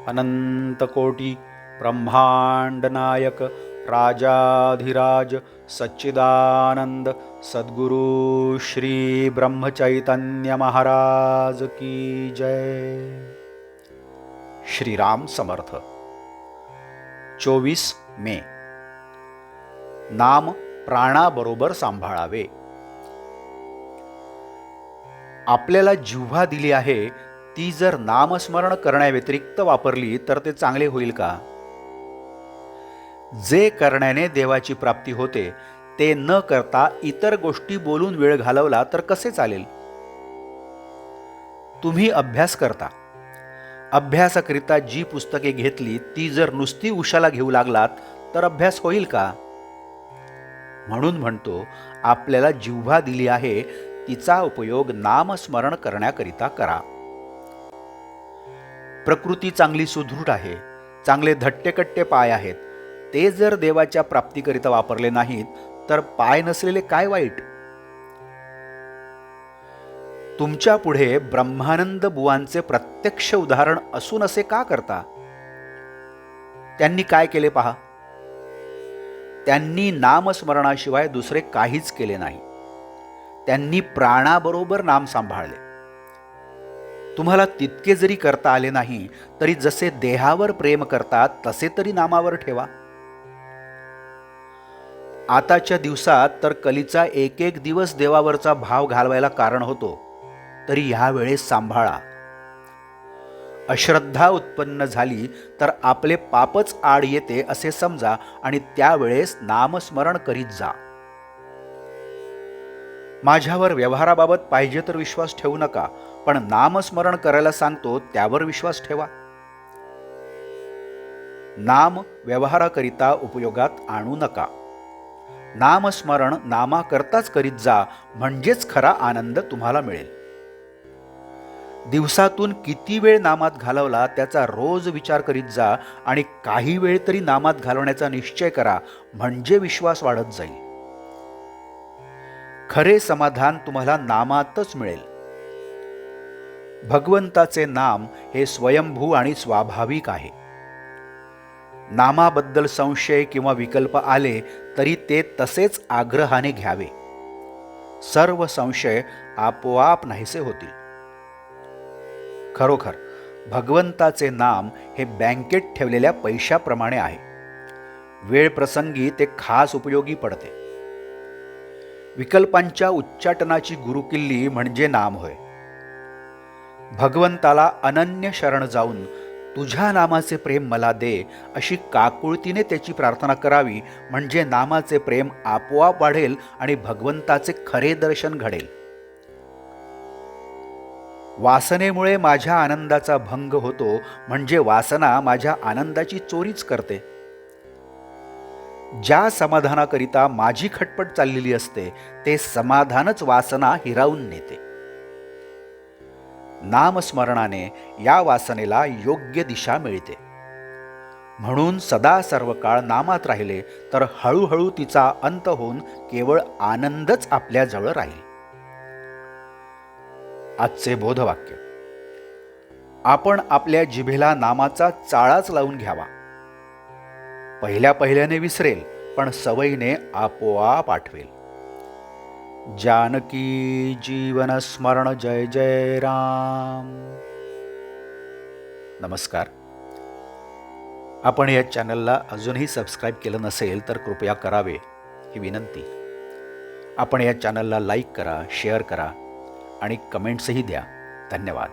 अनंतकोटी ब्रह्मांड नायक राजाधिराज सच्चिदानंद सद्गुरु श्री ब्रह्मचैतन्य महाराज की जय। श्रीराम समर्थ। 24 मे। नाम प्राणाबरोबर सांभाळावे। आपल्याला जिव्हा दिली आहे ती जर नामस्मरण करण्याव्यतिरिक्त वापरली तर ते चांगले होईल का? जे करण्याने देवाची प्राप्ती होते ते न करता इतर गोष्टी बोलून वेळ घालवला तर कसे चालेल? तुम्ही अभ्यास करता, अभ्यासाकरिता जी पुस्तके घेतली ती जर नुसती उशाला घेऊ लागलात तर अभ्यास होईल का? म्हणून म्हणतो, आपल्याला जिव्हा दिली आहे तिचा उपयोग नामस्मरण करण्याकरिता करा. प्रकृती चांगली सुदृढ आहे, चांगले धट्टेकट्टे पाय आहेत, ते जर देवाच्या प्राप्तीकरिता वापरले नाहीत तर पाय नसलेले काय वाईट? तुमच्या पुढे ब्रह्मानंद बुवांचे प्रत्यक्ष उदाहरण असून असे का करता? त्यांनी काय केले पहा. त्यांनी नामस्मरणाशिवाय दुसरे काहीच केले नाही. त्यांनी प्राणाबरोबर नाम सांभाळले. तुम्हाला तितके जरी करता आले नाही तरी जसे देहावर प्रेम करतात तसे तरी नामावर ठेवा. आताच्या दिवसात तर कलीचा एक एक दिवस देवावरचा भाव घालवायला कारण होतो, तरी ह्या वेळेस सांभाळा. अश्रद्धा उत्पन्न झाली तर आपले पापच आड येते असे समजा आणि त्यावेळेस नामस्मरण करीत जा. माझ्यावर व्यवहाराबाबत पाहिजे तर विश्वास ठेवू नका, पण नामस्मरण करायला सांगतो त्यावर विश्वास ठेवा. नाम व्यवहाराकरिता उपयोगात आणू नका. नामस्मरण नामाकरताच करीत जा, म्हणजेच खरा आनंद तुम्हाला मिळेल. दिवसातून किती वेळ नामात घालवला त्याचा रोज विचार करीत जा आणि काही वेळ तरी नामात घालवण्याचा निश्चय करा, म्हणजे विश्वास वाढत जाईल. खरे समाधान तुम्हाला नामातच मिळेल. भगवंताचे नाम हे स्वयंभू आणि स्वाभाविक आहे. नामाबद्दल संशय किंवा विकल्प आले तरी ते तसेच आग्रहाने घ्यावे. सर्व संशय आपोआप नाहीसे होतील. खरोखर भगवंताचे नाम हे बँकेत ठेवलेल्या पैशाप्रमाणे आहे. वेळ प्रसंगी ते खास उपयोगी पडते. विकल्पांच्या उच्चाटनाची गुरुकिल्ली म्हणजे नाम होय. भगवंताला अनन्य शरण जाऊन तुझ्या नामाचे प्रेम मला दे अशी काकुळतीने त्याची प्रार्थना करावी, म्हणजे नामाचे प्रेम आपोआप वाढेल आणि भगवंताचे खरे दर्शन घडेल. वासनेमुळे माझ्या आनंदाचा भंग होतो, म्हणजे वासना माझ्या आनंदाची चोरीच करते. ज्या समाधानाकरिता माझी खटपट चाललेली असते ते समाधानच वासना हिरावून नेते. नामस्मरणाने या वासनेला योग्य दिशा मिळते. म्हणून सदा सर्व काळ नामात राहिले तर हळूहळू तिचा अंत होऊन केवळ आनंदच आपल्या जवळ राहील. आजचे बोधवाक्य. आपण आपल्या जिभेला नामाचा चाळाच लावून घ्यावा. पहिल्याने विसरेल, पण सवयीने आपोआप आठवेल. जानकी जीवन स्मरण जय जय राम. नमस्कार. आपण या चॅनलला अजूनही सबस्क्राईब केलं नसेल तर कृपया करावे ही विनंती. आपण या चॅनलला लाईक करा, शेअर करा आणि कमेंट्सही द्या. धन्यवाद.